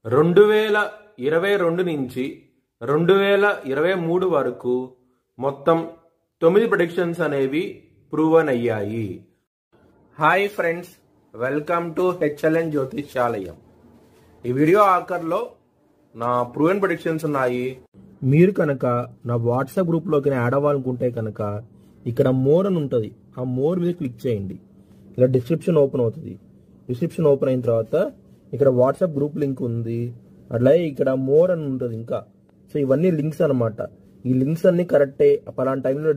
2022 నుంచి 2023 వరకు మొత్తం 9 ప్రెడిక్షన్స్ అనేవి ప్రూవన్ అయ్యాయి. Hi friends, welcome to HLN జ్యోతిష్యాలయం. ఈ వీడియో ఆఖర్లో నా ప్రూవన్ ప్రెడిక్షన్స్ ఉన్నాయి. మీరు కనుక నా వాట్సాప్ గ్రూప్లోకి యాడ్ అవ్వాలనుకుంటే కనుక ఇక్కడ మోర్ అని ఉంటుంది, ఆ మోర్ మీద క్లిక్ చేయండి. ఇలా డిస్క్రిప్షన్ ఓపెన్ అవుతుంది. డిస్క్రిప్షన్ ఓపెన్ అయిన తర్వాత ఇక్కడ వాట్సాప్ గ్రూప్ లింక్ ఉంది, అట్లాగే ఇక్కడ మోర్ అని ఉంటుంది ఇంకా. సో ఇవన్నీ లింక్స్ అనమాట. ఈ లింక్స్ అన్ని కరెక్టే. పలానా టైంలో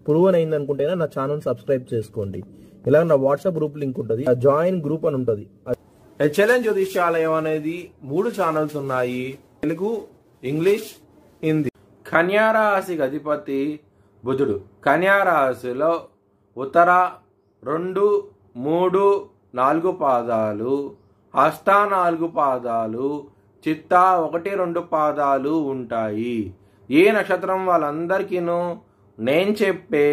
ప్రూవన్ అయింది అనుకుంటేనే నా ఛానల్ సబ్స్క్రైబ్ చేసుకోండి. ఇలా నా వాట్సాప్ గ్రూప్ లింక్ ఉంటుంది, జాయిన్ గ్రూప్ అని ఉంటుంది. HLN జ్యోతిష్యాలయం అనేది 3 ఛానల్స్ ఉన్నాయి, తెలుగు, ఇంగ్లీష్, హిందీ. కన్యా రాశికి అధిపతి బుధుడు. కన్యా రాశిలో ఉత్తర 2, 3, 4 పాదాలు, హస్త 4 పాదాలు, చిత్త 1, 2 పాదాలు ఉంటాయి. ఏ నక్షత్రం వాళ్ళందరికీనూ నేను చెప్పే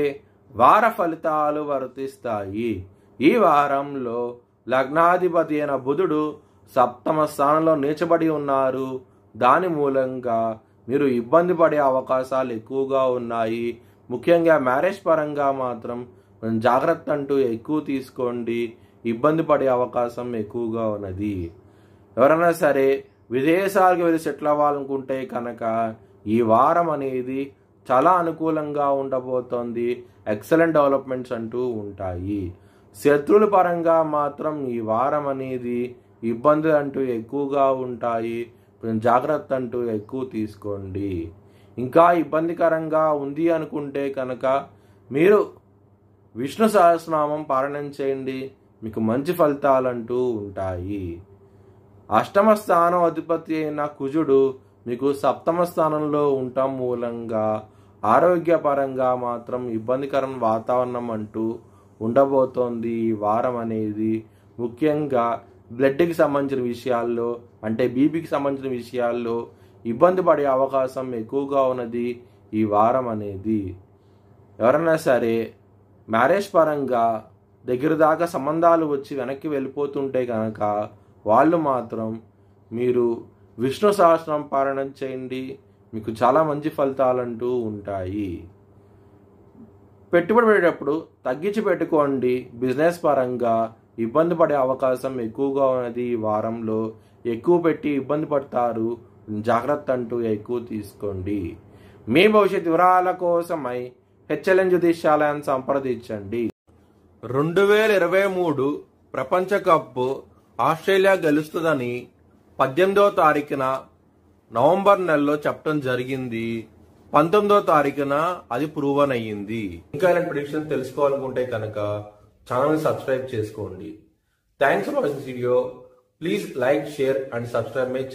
వార ఫలితాలు వర్తిస్తాయి. ఈ వారంలో లగ్నాధిపతి అయిన బుధుడు సప్తమ స్థానంలో నీచబడి ఉన్నారు. దాని మూలంగా మీరు ఇబ్బంది పడే అవకాశాలు ఎక్కువగా ఉన్నాయి. ముఖ్యంగా మ్యారేజ్ పరంగా మాత్రం జాగ్రత్త అంటూ ఎక్కువ తీసుకోండి. ఇబ్బంది పడే అవకాశం ఎక్కువగా ఉన్నది. ఎవరైనా సరే విదేశాలకు వెళ్ళి సెటిల్ అవ్వాలనుకుంటే కనుక ఈ వారం అనేది చాలా అనుకూలంగా ఉండబోతోంది. ఎక్సలెంట్ డెవలప్మెంట్స్ అంటూ ఉంటాయి. శత్రువుల పరంగా మాత్రం ఈ వారం అనేది ఇబ్బందులు అంటూ ఎక్కువగా ఉంటాయి. జాగ్రత్త అంటూ ఎక్కువ తీసుకోండి. ఇంకా ఇబ్బందికరంగా ఉంది అనుకుంటే కనుక మీరు విష్ణు సహస్రనామం పారాయణం చేయండి, మీకు మంచి ఫలితాలంటూ ఉంటాయి. అష్టమ స్థానం అధిపతి అయిన కుజుడు మీకు సప్తమ స్థానంలో ఉండటం మూలంగా ఆరోగ్యపరంగా మాత్రం ఇబ్బందికరం వాతావరణం అంటూ ఉండబోతోంది. ఈ వారం అనేది ముఖ్యంగా బ్లడ్కి సంబంధించిన విషయాల్లో, అంటే బీపీకి సంబంధించిన విషయాల్లో ఇబ్బంది పడే అవకాశం ఎక్కువగా ఉన్నది ఈ వారం అనేది. ఎవరైనా సరే మ్యారేజ్ పరంగా దగ్గర దాకా సంబంధాలు వచ్చి వెనక్కి వెళ్ళిపోతుంటే కనుక వాళ్ళు మాత్రం మీరు విష్ణు సహస్రం పారాయణం చేయండి, మీకు చాలా మంచి ఫలితాలంటూ ఉంటాయి. పెట్టుబడి పెట్టేటప్పుడు తగ్గించి పెట్టుకోండి. బిజినెస్ పరంగా ఇబ్బంది పడే అవకాశం ఎక్కువగా ఉన్నది. ఈ వారంలో ఎక్కువ పెట్టి ఇబ్బంది పడతారు. జాగ్రత్త అంటూ ఎక్కువ తీసుకోండి. మీ భవిష్యత్ వివరాల కోసమై HLN జ్యోతిష్యాలయాన్ని సంప్రదించండి. 2023 ప్రపంచ కప్ ఆస్ట్రేలియా గెలుస్తుందని 18వ తారీఖున నవంబర్ నెలలో చెప్పడం జరిగింది. 19వ తారీఖున అది ప్రూవన్ అయ్యింది. ఇంకా ఇలాంటి ప్రిడిక్షన్ తెలుసుకోవాలనుకుంటే కనుక ఛానల్ సబ్స్క్రైబ్ చేసుకోండి. Thanks for watching video. Please like, share and subscribe my channel.